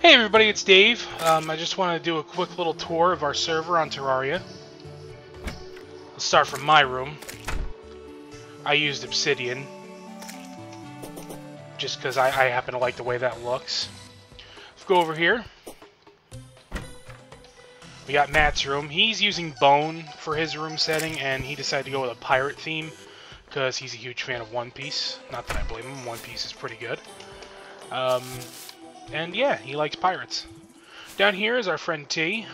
Hey everybody, it's Dave. I just want to do a quick little tour of our server on Terraria. Let's start from my room. I used obsidian, just because I happen to like the way that looks. Let's go over here. We got Matt's room. He's using bone for his room setting, and he decided to go with a pirate theme, because he's a huge fan of One Piece. Not that I blame him, One Piece is pretty good. And yeah, he likes pirates. Down here is our friend T.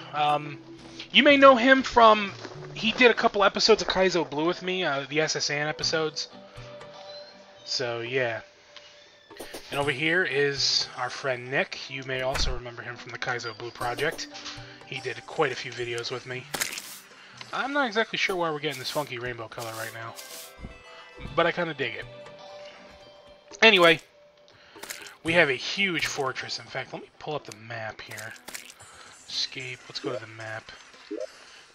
You may know him from... He did a couple episodes of Kaizo Blue with me, the SSN episodes. So yeah. And over here is our friend Nick. You may also remember him from the Kaizo Blue project. He did quite a few videos with me. I'm not exactly sure why we're getting this funky rainbow color right now, but I kind of dig it. Anyway, we have a huge fortress. In fact, let me pull up the map here. Escape. Let's go to the map.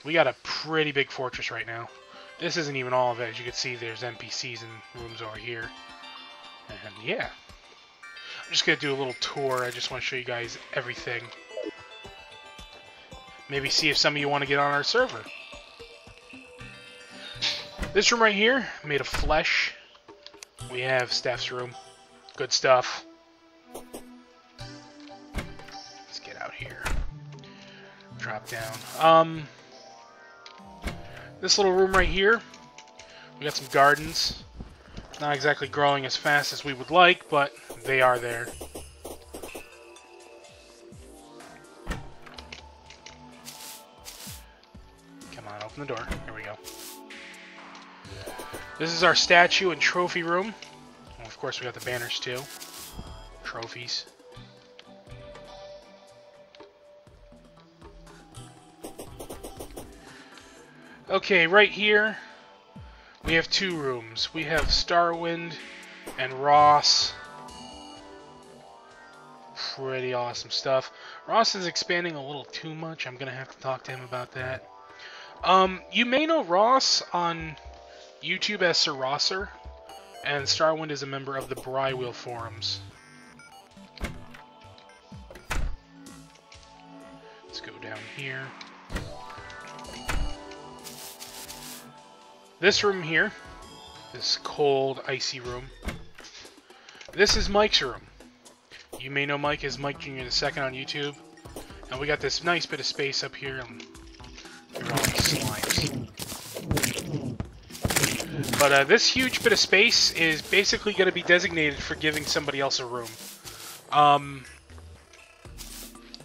We got a pretty big fortress right now. This isn't even all of it. As you can see, there's NPCs and rooms over here. And yeah. I'm just going to do a little tour. I just want to show you guys everything. Maybe see if some of you want to get on our server. This room right here, made of flesh. We have Steph's room. Good stuff. Let's get out here. Drop down. This little room right here, we got some gardens. Not exactly growing as fast as we would like, but they are there. Come on, open the door. Here we go. This is our statue and trophy room. And of course, we got the banners too. Trophies. Okay, right here, we have two rooms. We have Starwind and Ross. Pretty awesome stuff. Ross is expanding a little too much. I'm going to have to talk to him about that. You may know Ross on YouTube as Sir Rosser, and Starwind is a member of the Brywheel forums. Let's go down here. This room here, this cold, icy room, this is Mike's room. You may know Mike as Mike Jr. II on YouTube. And we got this nice bit of space up here. They're all slimes. But this huge bit of space is basically going to be designated for giving somebody else a room.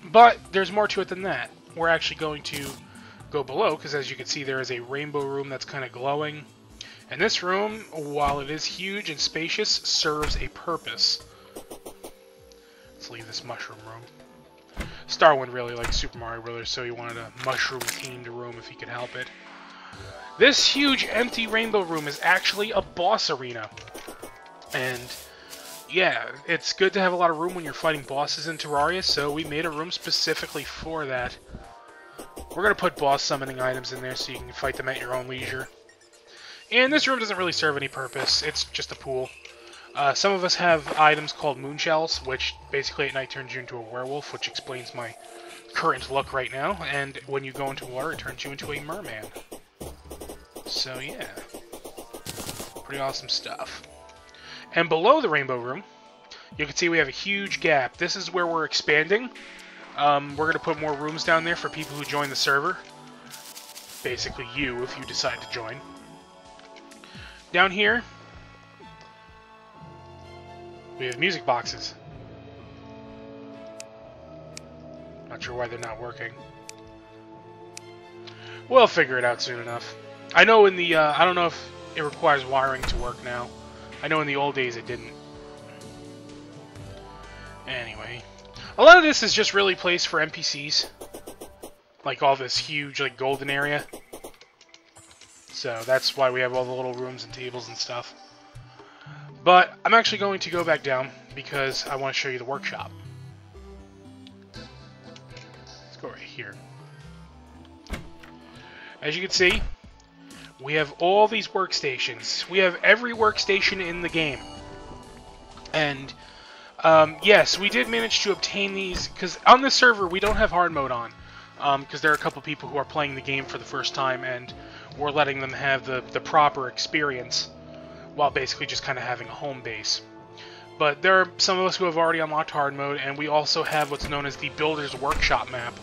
But there's more to it than that. We're actually going to go below, because as you can see, there is a rainbow room that's kind of glowing. And this room, while it is huge and spacious, serves a purpose. Let's leave this mushroom room. Starwind really likes Super Mario Brothers, so he wanted a mushroom-themed room if he could help it. This huge empty rainbow room is actually a boss arena. And yeah, it's good to have a lot of room when you're fighting bosses in Terraria, so we made a room specifically for that. We're going to put boss summoning items in there so you can fight them at your own leisure. And this room doesn't really serve any purpose. It's just a pool. Some of us have items called moonshells, which basically at night turns you into a werewolf, which explains my current look right now. And when you go into water, it turns you into a merman. So yeah, pretty awesome stuff. And below the rainbow room, you can see we have a huge gap. This is where we're expanding. We're going to put more rooms down there for people who join the server. Basically you, if you decide to join. Down here, we have music boxes. Not sure why they're not working. We'll figure it out soon enough. I know in the, I don't know if it requires wiring to work now. I know in the old days it didn't. Anyway. A lot of this is just really placed for NPCs. Like all this huge, like, golden area. So that's why we have all the little rooms and tables and stuff. But I'm actually going to go back down because I want to show you the workshop. Let's go right here. As you can see, we have all these workstations. We have every workstation in the game. And Yes, we did manage to obtain these, because on this server we don't have hard mode on, because there are a couple people who are playing the game for the first time, and we're letting them have the proper experience, while basically just kind of having a home base. But there are some of us who have already unlocked hard mode, and we also have what's known as the Builder's Workshop map,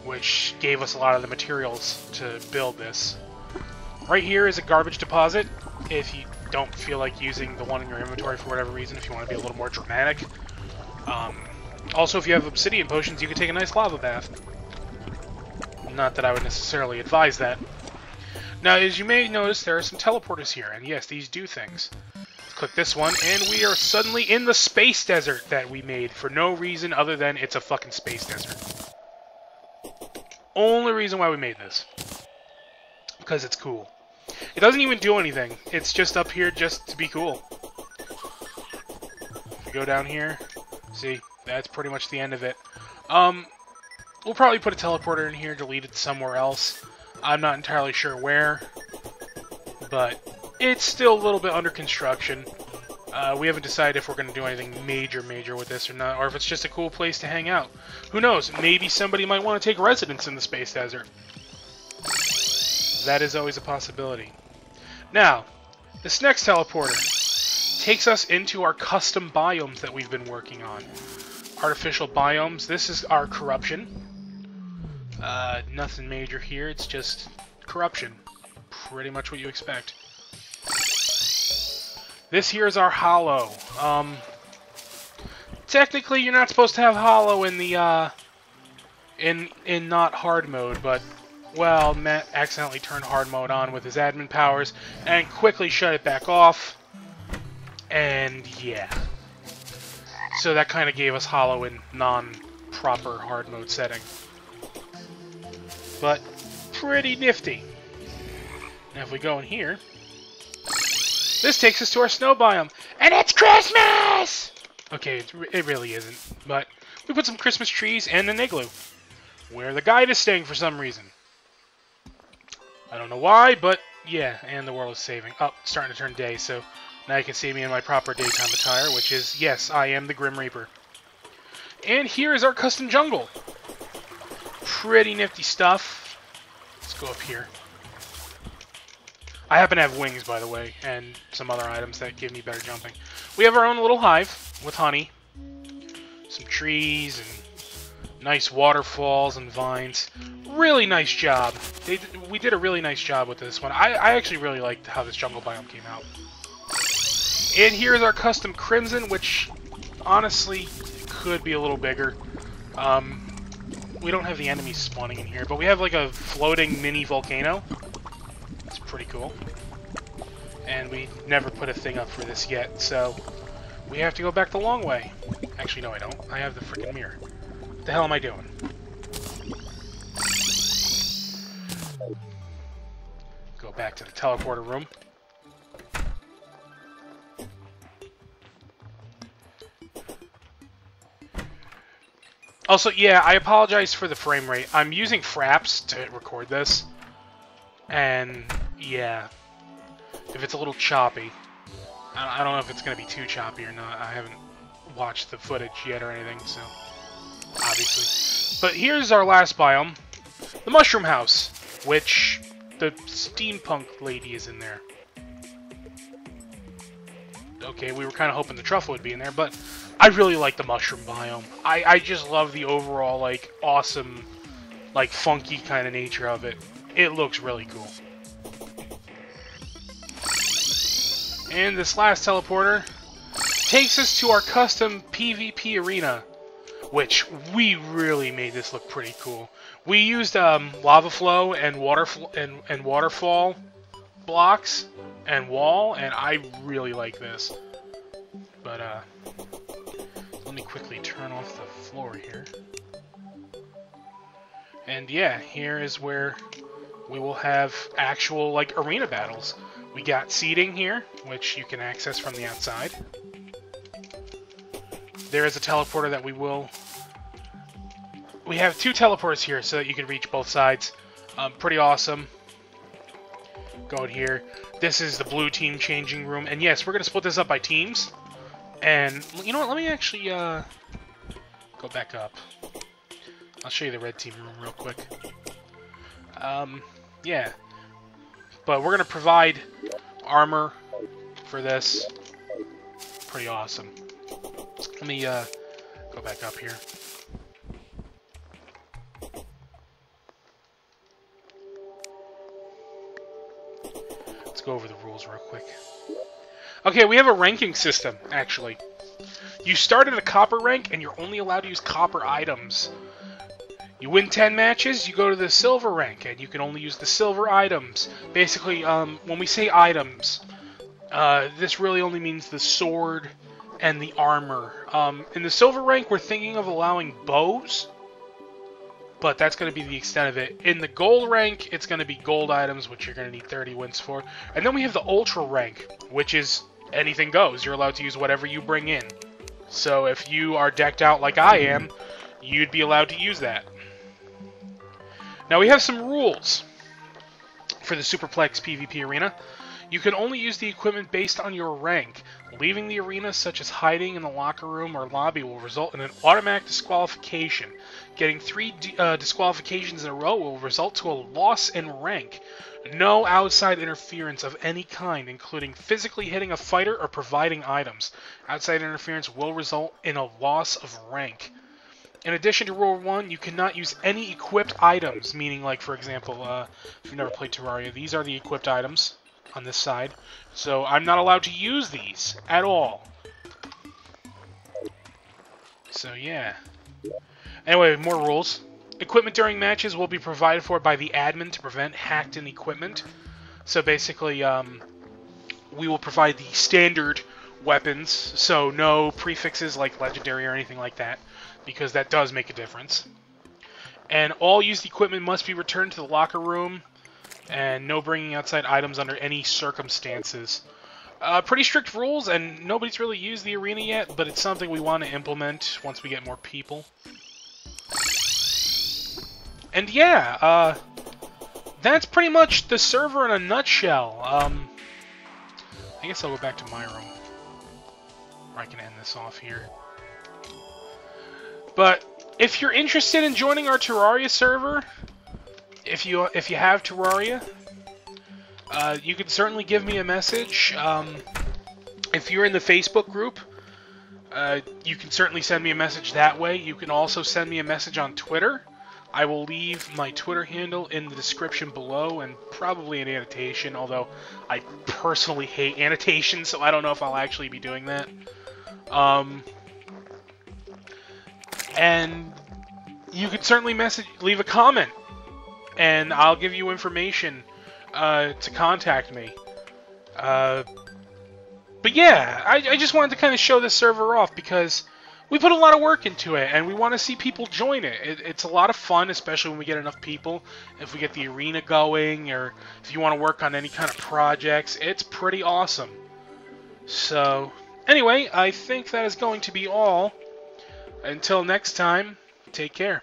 which gave us a lot of the materials to build this. Right here is a garbage deposit, if you don't feel like using the one in your inventory for whatever reason, if you want to be a little more dramatic. Also, if you have obsidian potions, you can take a nice lava bath. Not that I would necessarily advise that. Now, as you may notice, there are some teleporters here, and yes, these do things. Click this one, and we are suddenly in the space desert that we made for no reason other than it's a fucking space desert. Only reason why we made this. Because it's cool. It doesn't even do anything. It's just up here just to be cool. If we go down here, see, that's pretty much the end of it. We'll probably put a teleporter in here to lead it somewhere else. I'm not entirely sure where, but it's still a little bit under construction. We haven't decided if we're going to do anything major with this or not, or if it's just a cool place to hang out. Who knows? Maybe somebody might want to take residence in the space desert. That is always a possibility. Now, this next teleporter takes us into our custom biomes that we've been working on. Artificial biomes. This is our corruption. Nothing major here. It's just corruption. Pretty much what you expect. This here is our hollow. Technically, you're not supposed to have hollow in the in not hard mode, but well, Matt accidentally turned hard mode on with his admin powers and quickly shut it back off. And yeah, so that kind of gave us hollow in non-proper hard mode setting, but pretty nifty. Now, if we go in here. This takes us to our snow biome, and it's Christmas! Okay, it really isn't, but we put some Christmas trees and an igloo, where the guide is staying for some reason. I don't know why, but yeah, and the world is saving. Oh, it's starting to turn day, so now you can see me in my proper daytime attire, which is, yes, I am the Grim Reaper. And here is our custom jungle. Pretty nifty stuff. Let's go up here. I happen to have wings, by the way, and some other items that give me better jumping. We have our own little hive with honey, some trees, and nice waterfalls and vines. Really nice job. We did a really nice job with this one. I actually really liked how this jungle biome came out. And here's our custom crimson, which honestly could be a little bigger. We don't have the enemies spawning in here, but we have like a floating mini volcano. It's pretty cool. And we never put a thing up for this yet, so we have to go back the long way. Actually, no, I don't. I have the freaking mirror. What the hell am I doing? Go back to the teleporter room. Also, yeah, I apologize for the frame rate. I'm using Fraps to record this. And, yeah, if it's a little choppy, I don't know if it's going to be too choppy or not. I haven't watched the footage yet or anything, so, obviously. But here's our last biome, the Mushroom House, which the steampunk lady is in there. Okay, we were kind of hoping the truffle would be in there, but I really like the mushroom biome. I just love the overall, like, awesome, like, funky kind of nature of it. It looks really cool. And this last teleporter takes us to our custom PvP arena, which we really made this look pretty cool. We used lava flow and waterfall blocks and wall, and I really like this. But let me quickly turn off the floor here. And yeah, here is where we will have actual, like, arena battles. We got seating here, which you can access from the outside. There is a teleporter that we will... We have 2 teleporters here so that you can reach both sides. Pretty awesome. Go in here. This is the blue team changing room. And yes, we're going to split this up by teams. And, you know what, let me actually go back up. I'll show you the red team room real quick. Yeah. But we're going to provide armor for this. Pretty awesome. Let me go back up here. Let's go over the rules real quick. Okay, we have a ranking system, actually. You start at a copper rank, and you're only allowed to use copper items. You win 10 matches, you go to the silver rank, and you can only use the silver items. Basically, when we say items, this really only means the sword and the armor. In the silver rank, we're thinking of allowing bows, but that's going to be the extent of it. In the gold rank, it's going to be gold items, which you're going to need 30 wins for. And then we have the ultra rank, which is anything goes. You're allowed to use whatever you bring in. So if you are decked out like I am, you'd be allowed to use that. Now we have some rules for the Superplex PvP arena. You can only use the equipment based on your rank. Leaving the arena, such as hiding in the locker room or lobby, will result in an automatic disqualification. Getting 3 disqualifications in a row will result to a loss in rank. No outside interference of any kind, including physically hitting a fighter or providing items. Outside interference will result in a loss of rank. In addition to Rule 1, you cannot use any equipped items, meaning, like, for example, if you've never played Terraria, these are the equipped items on this side. So I'm not allowed to use these at all. So, yeah. Anyway, more rules. Equipment during matches will be provided for by the admin to prevent hacked-in equipment. So basically, we will provide the standard weapons, so no prefixes like legendary or anything like that, because that does make a difference. And all used equipment must be returned to the locker room, and no bringing outside items under any circumstances. Pretty strict rules, and nobody's really used the arena yet, but it's something we want to implement once we get more people. And yeah, that's pretty much the server in a nutshell. I guess I'll go back to my room, where I can end this off here. But if you're interested in joining our Terraria server, if you have Terraria, you can certainly give me a message. If you're in the Facebook group, you can certainly send me a message that way. You can also send me a message on Twitter. I will leave my Twitter handle in the description below, and probably an annotation, although I personally hate annotations, so I don't know if I'll actually be doing that. And you can certainly leave a comment, and I'll give you information to contact me. But yeah, I just wanted to kind of show this server off, because we put a lot of work into it, and we want to see people join it. It's a lot of fun, especially when we get enough people. If we get the arena going, or if you want to work on any kind of projects, it's pretty awesome. So, anyway, I think that is going to be all. Until next time, take care.